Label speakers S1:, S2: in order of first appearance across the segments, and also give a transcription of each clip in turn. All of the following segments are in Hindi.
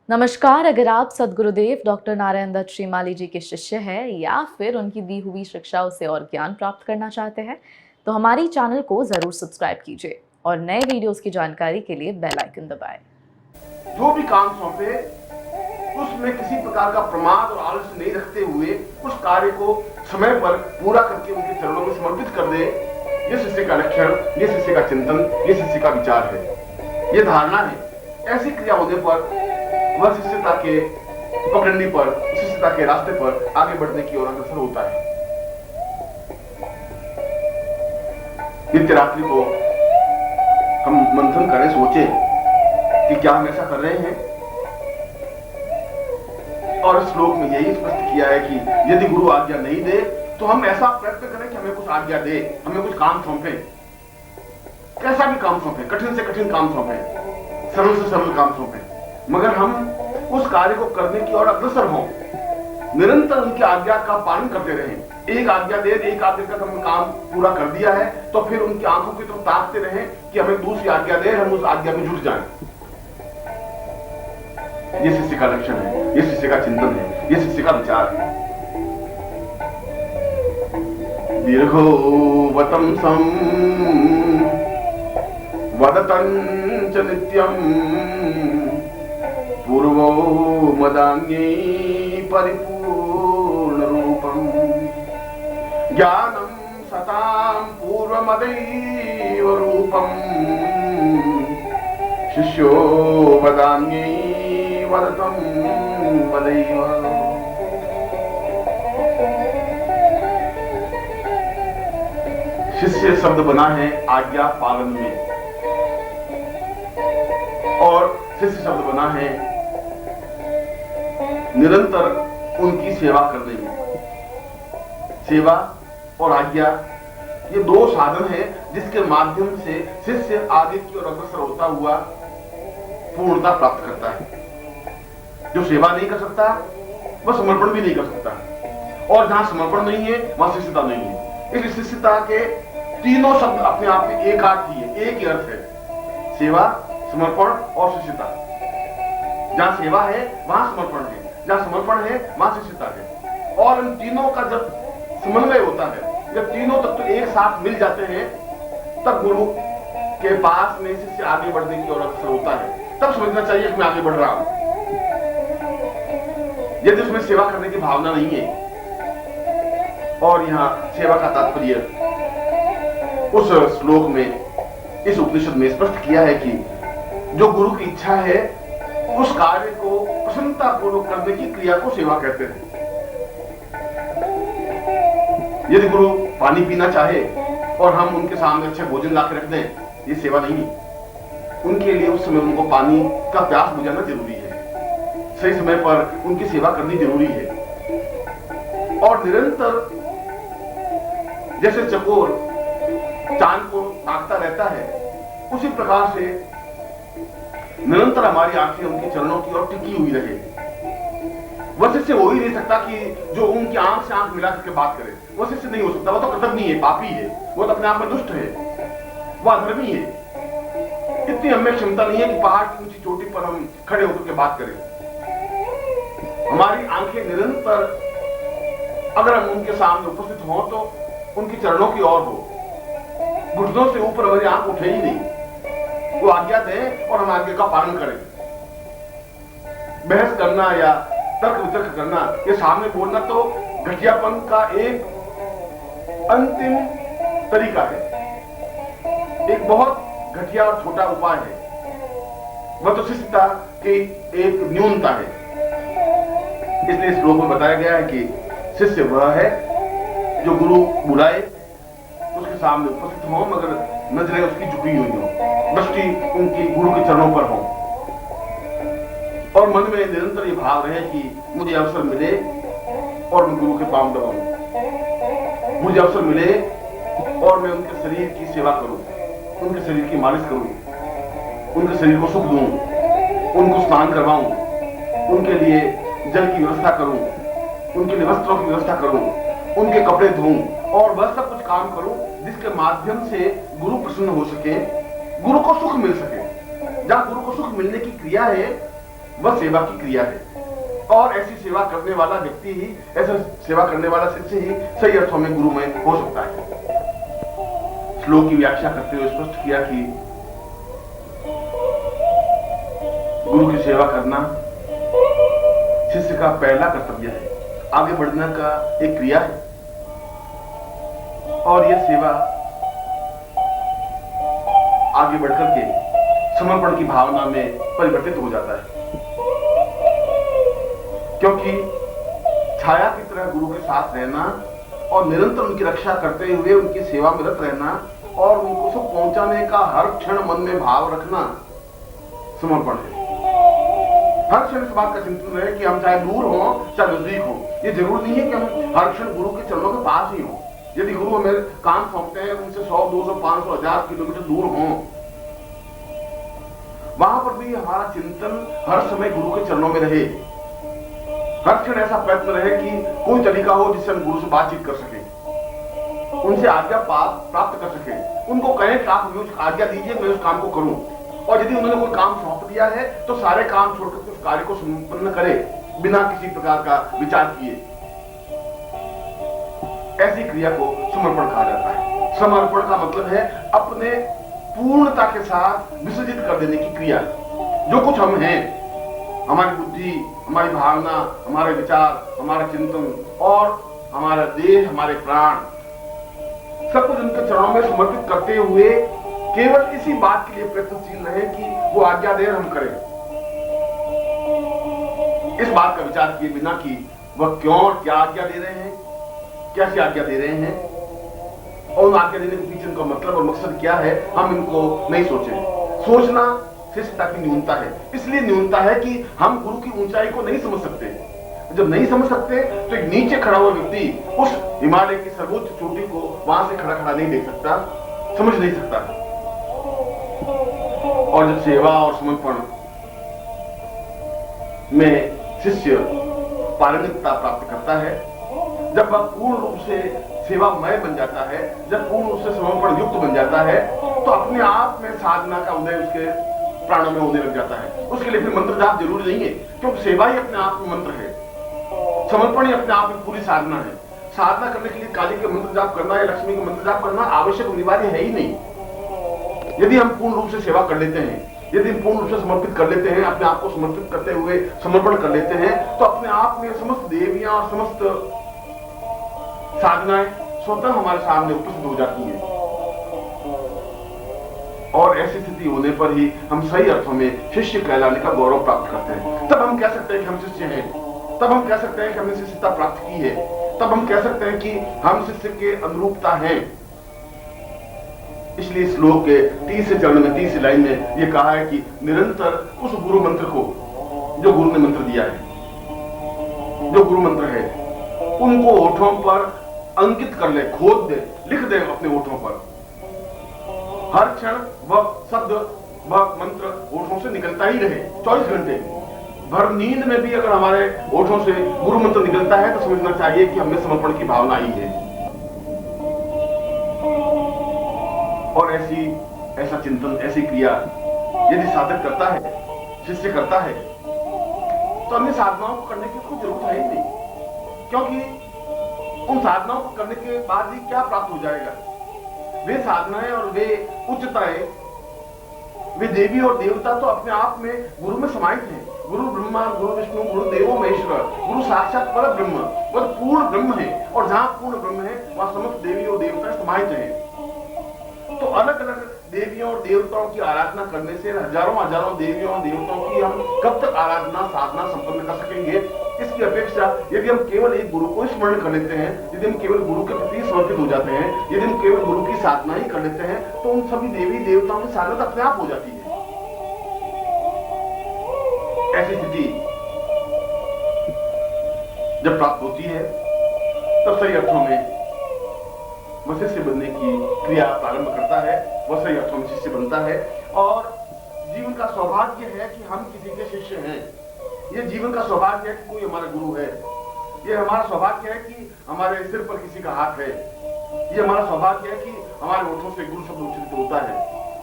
S1: नमस्कार। अगर आप सद्गुरुदेव डॉक्टर नारायण दत्त श्रीमाली जी के शिष्य हैं या फिर उनकी दी हुई शिक्षाओं से और ज्ञान प्राप्त करना चाहते हैं तो हमारी चैनल को जरूर सब्सक्राइब कीजिए और नए वीडियोस की जानकारी के लिए बेल आइकन दबाएं।
S2: जो भी काम सौंपे उसमें किसी प्रकार का प्रमाद और आलस्य नहीं रखते हुए उस कार्य को समय पर पूरा करके उनके चरणों में समर्पित कर दे। ये शिष्य का लक्षण, ये शिष्य का चिंतन, ये शिष्य का विचार है, ये धारणा है। ऐसी क्रिया होने पर वह शिष्यता के पकड़ने पर, शिष्यता के रास्ते पर आगे बढ़ने की ओर अग्रसर होता है। नित्य रात्रि को हम मंथन करें, सोचें कि क्या हम ऐसा कर रहे हैं। और इस श्लोक में यही स्पष्ट किया है कि यदि गुरु आज्ञा नहीं दे तो हम ऐसा प्रयत्न करें कि हमें कुछ आज्ञा दे, हमें कुछ काम सौंपे, कैसा भी काम सौंपे, कठिन से कठिन काम सौंपे, सरल से सरल काम सौंपे, मगर हम उस कार्य को करने की ओर अग्रसर हों, निरंतर उनकी आज्ञा का पालन करते रहें। एक आज्ञा दे, एक आज्ञा का हमने काम पूरा कर दिया है तो फिर उनकी आंखों की तरफ ताकते रहें कि हमें दूसरी आज्ञा दे, हम उस आज्ञा में जुट जाएं। ये शिष्य का लक्षण है, ये शिष्य का चिंतन है, ये शिष्य का विचार है। दीर्घो वतंसं वदतं च नित्यं पूर्वो मदान्ये परिपूर्ण रूपं ज्ञानं सतां पूर्वमदैव रूपं शिष्यो वदान्ये वदतं वदैव। शिष्य शब्द बना है आज्ञा पालन में और शिष्य शब्द बना है निरंतर उनकी सेवा करने में। सेवा और आज्ञा ये दो साधन है जिसके माध्यम से शिष्य आगे की ओर अग्रसर होता हुआ पूर्णता प्राप्त करता है। जो सेवा नहीं कर सकता वह समर्पण भी नहीं कर सकता, और जहां समर्पण नहीं है वहां शिष्यता नहीं है। इस शिष्यता के तीनों शब्द अपने आप में एक अर्थ ही है, एक ही अर्थ है, सेवा, समर्पण और शिष्यता। जहां सेवा है वहां समर्पण है, जहां समर्पण है वहां शिष्यता है। और इन तीनों का जब समन्वय होता है, जब तीनों तत्व एक साथ मिल जाते हैं, तब गुरु के पास में शिष्य आगे बढ़ने की ओर अग्रसर होता है। तब समझना चाहिए कि मैं आगे बढ़ रहा हूं। यदि उसमें सेवा करने की भावना नहीं है, और यहां सेवा का तात्पर्य उस श्लोक में, इस उपनिषद में स्पष्ट किया है कि जो गुरु की इच्छा है उस कार्य को प्रसन्नता पूर्वक करने की क्रिया को सेवा कहते हैं। यदि गुरु पानी पीना चाहे और हम उनके सामने अच्छे भोजन ला के रख दें, ये सेवा नहीं है। उनके लिए उस समय उनको पानी का प्यास बुझाना जरूरी है, सही समय पर उनकी सेवा करनी जरूरी है। और निरंतर जैसे चकोर चांद को ताकता रहता है, उसी प्रकार से निरंतर हमारी आंखें उनके चरणों की ओर टिकी हुई रहे। वह शिष्य हो ही नहीं सकता कि जो उनकी आंख से आंख मिला करके बात करे। वह शिष्य नहीं हो सकता, वह तो कृतज्ञ है, पापी है, वह तो अपने आप में दुष्ट है, वह अधर्मी है। इतनी हमें क्षमता नहीं है कि पहाड़ की ऊंची चोटी पर हम खड़े होकर के बात करें। हमारी आंखें निरंतर अगर हम उनके सामने उपस्थित हों तो उनके चरणों की ओर हो, घुटनों से ऊपर हमारी आंख उठे ही नहीं। वो आज्ञा दें और हम आज्ञा का पालन करें। बहस करना या तर्क वितर्क करना, ये सामने बोलना तो घटियापन का एक अंतिम तरीका है, एक बहुत घटिया और छोटा उपाय है। वह तो शिष्यता की एक न्यूनता है। इसलिए इस श्लोक में बताया गया है कि शिष्य वह है जो गुरु बुलाए उसके सामने उपस्थित हो, मगर नजरें उसकी झुकी हुई हो, दृष्टि उनकी गुरु के चरणों पर हो, और मन में निरंतर ये भाव रहे कि मुझे अवसर मिले और मैं गुरु के पांव दबाऊं, मुझे अवसर मिले और मैं उनके शरीर की सेवा करूं, उनके शरीर की मालिश करूं, उनके शरीर को सुख दूं, उनको स्नान करवाऊं, उनके लिए जल की व्यवस्था करूं, उनके लिए वस्त्रों की व्यवस्था करूं, उनके कपड़े धोऊं, और वह सब कुछ काम करूं जिसके माध्यम से गुरु प्रसन्न हो सके, गुरु को सुख मिल सके। जहां गुरु को सुख मिलने की क्रिया है वह सेवा की क्रिया है। और ऐसी सेवा करने वाला व्यक्ति ही, ऐसा सेवा करने वाला शिष्य ही सही अर्थों में गुरु में हो सकता है। श्लोक की व्याख्या करते हुए स्पष्ट किया कि गुरु की सेवा करना शिष्य का पहला कर्तव्य है, आगे बढ़ने का एक क्रिया है, और यह सेवा आगे बढ़कर के समर्पण की भावना में परिवर्तित हो जाता है। क्योंकि छाया की तरह गुरु के साथ रहना और निरंतर उनकी रक्षा करते हुए उनकी सेवा में रत रहना और उनको सुख पहुंचाने का हर क्षण मन में भाव रखना समर्पण है। हर क्षण इस बात का चिंतन रहे कि हम चाहे दूर हो चाहे नजदीक हो। ये जरूरी नहीं है कि हम हर क्षण गुरु के चरणों के पास ही हो। यदि गुरु हमें काम सौंपते हैं, उनसे 100, 200, 500, 1000 किलोमीटर दूर हो, वहां पर भी हमारा चिंतन हर समय गुरु के चरणों में रहे। हर क्षण ऐसा प्रयत्न रहे कि कोई तरीका हो जिससे हम गुरु से बातचीत कर सके, उनसे आज्ञा प्राप्त कर सके, उनको कहें कि आप मुझे आज्ञा दीजिए, मैं उस काम को करूं। और यदि उन्होंने कोई काम सौंप दिया है तो सारे काम छोड़कर उस कार्य को संपन्न करे बिना किसी प्रकार का विचार किए। ऐसी क्रिया को समर्पण कहा जाता है। समर्पण का मतलब है अपने पूर्णता के साथ विसर्जित कर देने की क्रिया। जो कुछ हम हैं, हमारी बुद्धि, हमारी भावना, हमारे विचार, हमारा चिंतन और हमारा देह, हमारे प्राण, सब कुछ उनके चरणों में समर्पित करते हुए केवल इसी बात के लिए प्रयत्नशील रहे कि वो आज्ञा दे हम करें। इस बात का विचार किए बिना कि वह क्यों और क्या आज्ञा दे रहे हैं, कैसी आज्ञा दे रहे हैं और उन आज्ञा देने के पीछे उनका मतलब और मकसद क्या है, हम इनको नहीं सोचें। सोचना शिष्टता की न्यूनता है। इसलिए न्यूनता है कि हम गुरु की ऊंचाई को नहीं समझ सकते। जब नहीं समझ सकते तो एक नीचे खड़ा हुआ व्यक्ति उस हिमालय की सर्वोच्च चोटी को वहां से खड़ा खड़ा नहीं देख सकता, समझ नहीं सकता। और जब सेवा और समर्पण में शिष्य पारंगतता प्राप्त करता है, जब वह पूर्ण रूप से सेवामय बन जाता है, जब पूर्ण रूप से समर्पण युक्त बन जाता है, तो अपने आप में साधना का उदय उसके प्राणों में होने लग जाता है। उसके लिए फिर मंत्र जाप जरूरी नहीं है, क्योंकि सेवा ही अपने आप में मंत्र है, समर्पण ही अपने आप में पूरी साधना है। साधना करने के लिए काली के मंत्र जाप करना या लक्ष्मी के मंत्र जाप करना आवश्यक अनिवार्य है ही नहीं। यदि हम पूर्ण रूप से सेवा कर लेते हैं, यदि हम पूर्ण रूप से समर्पित कर लेते हैं, अपने आप को समर्पित करते हुए समर्पण कर लेते हैं, तो अपने आप में समस्त देवियां और समस्त साधनाएं स्वतः हमारे सामने उपस्थित हो जाती हैं। और ऐसी स्थिति होने पर ही हम सही अर्थों में शिष्य कहलाने का गौरव प्राप्त करते हैं। तब हम कह सकते हैं कि हम शिष्य हैं, तब हम कह सकते हैं कि हमने शिष्यता प्राप्त की है, तब हम कह सकते हैं कि हम शिष्य के अनुरूपता हैं। इसलिए श्लोक के 30 चरण में 30 लाइन में यह कहा है कि निरंतर उस गुरु मंत्र को, जो गुरु ने मंत्र दिया है, जो गुरु मंत्र है, उनको होठों पर अंकित कर ले, खोद दे, लिख दे अपने होठों पर। हर क्षण वह शब्द, वह मंत्र होठों से निकलता ही रहे 24 घंटे। भर नींद में भी अगर हमारे होठों से गुरु मंत्र निकलता है तो समझना चाहिए कि हमें समर्पण की भावना आई है। और ऐसा चिंतन, ऐसी क्रिया यदि साधक करता है, शिष्य करता है, तो अन्य साधनाओं को करने की कोई जरूरत है ही नहीं। क्योंकि उन साधनाओं को करने के बाद ही क्या प्राप्त हो जाएगा? वे साधनाएं और वे उच्चताएं, वे देवी और देवता तो अपने आप में गुरु में समाहित हैं। गुरु ब्रह्मा, गुरु विष्णु, गुरु देवो महेश्वर, गुरु साक्षात पर ब्रह्म, वह पूर्ण ब्रह्म है। और जहां पूर्ण ब्रह्म है वहां समस्त देवी और देवता समाहित हैं। तो अलग अलग देवियों और देवताओं की आराधना करने से हजारों हजारों देवियों और देवताओं की हम कब तक आराधना साधना संपन्न कर सकेंगे? इसकी अपेक्षा यदि हम केवल एक गुरु को स्मरण कर लेते हैं, यदि हम केवल गुरु के प्रति समर्पित हो जाते हैं, यदि हम केवल गुरु की साधना ही कर लेते हैं, तो उन सभी देवी देवताओं की साधना अपने आप हो जाती है। ऐसी स्थिति जब प्राप्त होती है तब सही अर्थों में वह शिष्य बनने की क्रिया प्रारंभ करता है, वह सही अर्थों में शिष्य बनता है। और जीवन का सौभाग्य है कि हम किसी के शिष्य हैं। यह जीवन का सौभाग्य है कि कोई हमारा गुरु है। यह हमारा सौभाग्य है कि हमारे सिर पर किसी का हाथ है। यह हमारा सौभाग्य है कि हमारे होठों से गुरु शब्द उच्चारित होता है।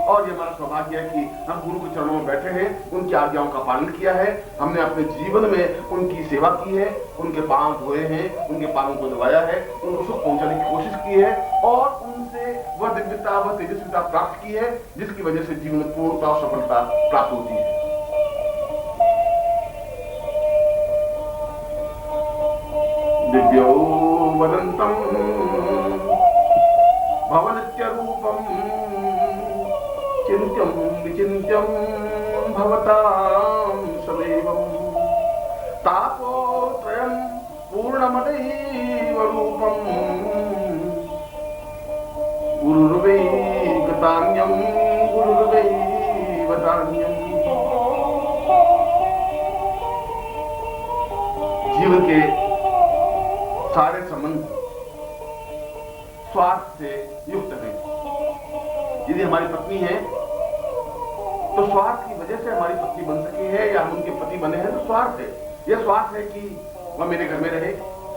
S2: और ये हमारा सौभाग्य है कि हम गुरु के चरणों में बैठे हैं, उनकी आज्ञाओं का पालन किया है, हमने अपने जीवन में उनकी सेवा की है, उनके पांव धोए हैं, उनके पांवों को दबाया है, उनको सुख पहुंचाने की कोशिश की है और उनसे वह दिव्यता वह तेजस्विता प्राप्त की है जिसकी वजह से जीवन में पूर्णता और सफलता प्राप्त होती है। दिव्यो वदंतम भवनित्य रूपम चिंत्यम विचिंत्यम भवतां सदैवं तापोत्रयं पूर्णमदैव रूपं गुरुर्वैकतान्यं गुरुर्वैवतान्यं। जीवन के सारे संबंध स्वार्थ से युक्त हैं। यदि हमारी पत्नी है तो स्वार्थ की वजह से हमारी पत्नी बन सकी है या हम उनके पति बने हैं तो स्वार्थ है। यह स्वार्थ है कि वह मेरे घर में रहे,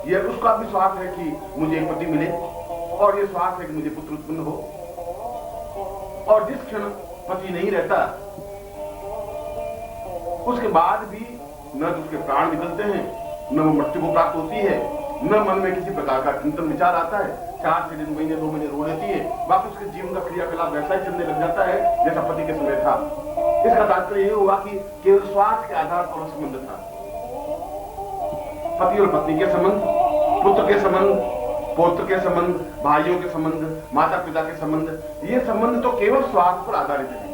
S2: यह उसका भी स्वार्थ है कि मुझे एक पति मिले और यह स्वार्थ है कि मुझे पुत्र उत्पन्न हो। और जिस क्षण पति नहीं रहता उसके बाद भी न तो उसके प्राण निकलते हैं, न वो मृत्यु को प्राप्त होती है, न मन में किसी प्रकार का चिंतन विचार आता है। 4 दिन महीने 2 महीने रो लेती है, वापस उसके जीवन का क्रियाकलाप वैसा ही चलने लग जाता है जैसा पति के समय था। इसका तात्पर्य यह हुआ कि केवल स्वार्थ के आधार पर संबंध था। पति और पत्नी के संबंध, पुत्र के संबंध, पौत्र के संबंध, भाइयों के संबंध, माता पिता के संबंध, ये संबंध तो केवल स्वार्थ पर आधारित है।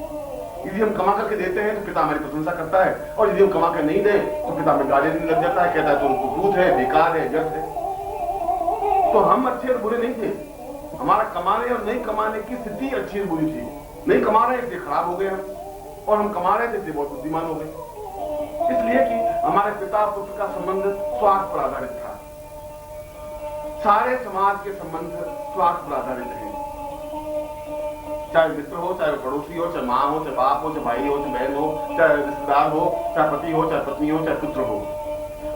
S2: यदि हम कमा करके देते हैं तो पिता हमारी प्रशंसा करता है और यदि हम कमा कर नहीं दें तो पिता में गाली देने लग जाता है, कहता है तो उनको भूत है, बेकार है, व्यर्थ है। तो हम अच्छे और बुरे नहीं थे, हमारा कमाने और नहीं कमाने की स्थिति अच्छी और बुरी थी। नहीं कमा रहे थे, खराब हो गए हम, और हम कमा रहे थे, बहुत बुद्धिमान हो गए। इसलिए कि हमारे पिता पुत्र का संबंध स्वार्थ पर आधारित था। सारे समाज के संबंध स्वार्थ पर आधारित हैं, चाहे मित्र हो, चाहे पड़ोसी हो, चाहे माँ हो, चाहे बाप हो, चाहे भाई हो, चाहे बहन हो, चाहे रिश्तेदार हो, चाहे पति हो, चाहे पत्नी हो, चाहे पुत्र हो।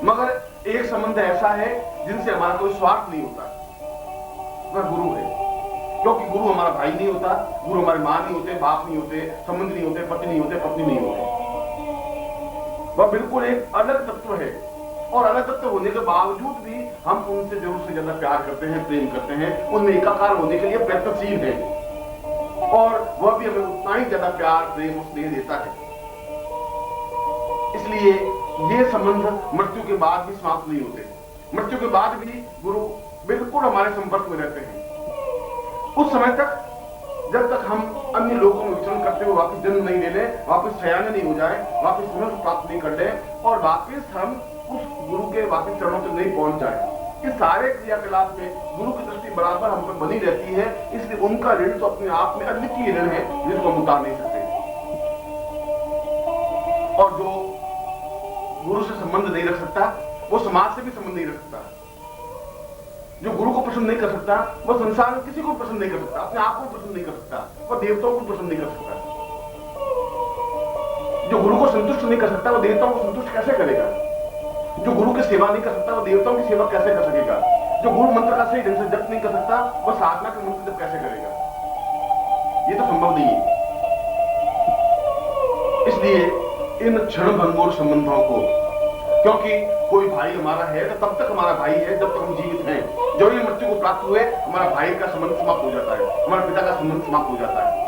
S2: मगर एक संबंध ऐसा है जिनसे हमारा कोई स्वार्थ नहीं होता, वह गुरु है। क्योंकि गुरु हमारा भाई नहीं होता, गुरु हमारे माँ नहीं होते, बाप नहीं होते, संबंध नहीं होते, पति नहीं होते, पत्नी नहीं होते। वह बिल्कुल एक अलग तत्व है और अलग तत्व होने के बावजूद भी हम उनसे जरूर से ज्यादा प्यार करते हैं, प्रेम करते हैं, उनमें एकाकार होने के लिए प्रयत्नशील हैं और वह भी हमें उतना ही ज्यादा प्यार, प्रेम, स्नेह देता है। इसलिए ये संबंध मृत्यु के बाद भी समाप्त नहीं होते। मृत्यु के बाद भी गुरु बिल्कुल हमारे संपर्क में रहते हैं उस समय तक जब तक हम अन्य लोगों में विचरण करते हुए वापस जन्म नहीं ले लें, वापस सयाने नहीं हो जाए, वापस पुनः प्राप्त नहीं कर लें और वापस हम उस गुरु के वापस चरणों तक नहीं पहुंच जाए। इस सारे क्रियाकलाप में गुरु की दृष्टि बराबर हम पर बनी रहती है। इसलिए उनका ऋण तो अपने आप में अद्वितीय ऋण है जिसको हम उतार नहीं सकते। और जो गुरु से संबंध नहीं रख सकता वो समाज से भी संबंध नहीं रख सकता। जो गुरु को पसंद नहीं कर सकता वो संसार में किसी को पसंद नहीं कर सकता, अपने आप को पसंद नहीं कर सकता, वो देवताओं को पसंद नहीं कर सकता। जो गुरु को संतुष्ट नहीं कर सकता वो देवताओं को संतुष्ट कैसे करेगा? जो गुरु की सेवा नहीं कर सकता वो देवताओं की सेवा कैसे कर सकेगा? जो गुरु मंत्र का सही ढंग से जप नहीं कर सकता वो साधना के मंत्र जप कैसे करेगा? ये तो संभव नहीं है। इसलिए इन क्षण भंगुर संबंधों को, क्योंकि कोई भाई हमारा है तो तब तक हमारा भाई है जब तक हम जीवित हैं। जो ही मृत्यु को प्राप्त हुए हमारा भाई का संबंध समाप्त हो जाता है, हमारा पिता का संबंध समाप्त हो जाता है।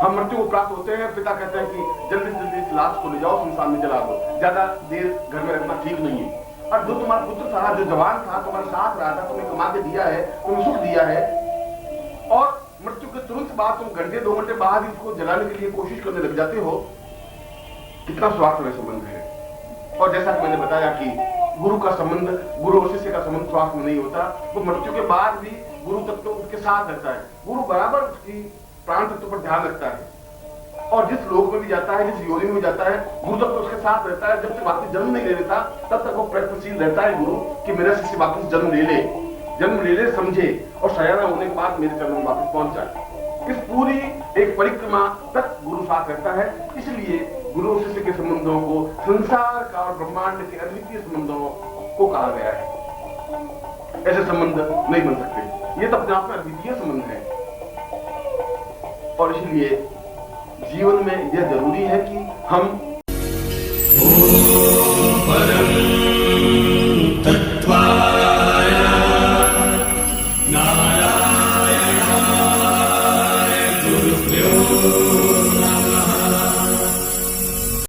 S2: हम मृत्यु को प्राप्त होते हैं, पिता कहते हैं कि जल्दी से जल्दी इस लाश को ले जाओ, शमशान में जला दो, ज्यादा देर घर में रखना ठीक नहीं है। और जो तुम्हारा पुत्र था, जो जवान था, तुम्हारे साथ रहा था, तुम्हें कमा के दिया है, तुम्हें सुख दिया है, और मृत्यु के तुरंत बाद तुम घंटे 2 घंटे बाद इसको जलाने के लिए कोशिश करने लग जाते हो। कितना स्वार्थमय संबंध है। और जैसा कि मैंने बताया कि गुरु का संबंध, गुरु और शिष्य का संबंध स्वार्थ में नहीं होता, वो मृत्यु के बाद भी गुरु तत्व उसके साथ रहता है। गुरु बराबर उसकी प्राण तत्व पर ध्यान रखता है और जिस लोक में भी जाता है, जिस योनि में जाता है, गुरु तत्व उसके साथ रहता है। जब तक वापस जन्म नहीं ले लेता तब तक वो प्रयत्नशील रहता है गुरु कि मेरा शिष्य वापस जन्म ले ले, समझे और सयाना होने के बाद मेरे चरणों में वापस पहुंच जाए। इस पूरी एक परिक्रमा तक गुरु साथ रहता है। इसलिए गुरु शिष्य के संबंधों को संसार का और ब्रह्मांड के अद्वितीय संबंधों को कहा गया है। ऐसे संबंध नहीं बन सकते, ये तो अपने आप में अद्वितीय संबंध है। और इसलिए जीवन में यह जरूरी है कि हम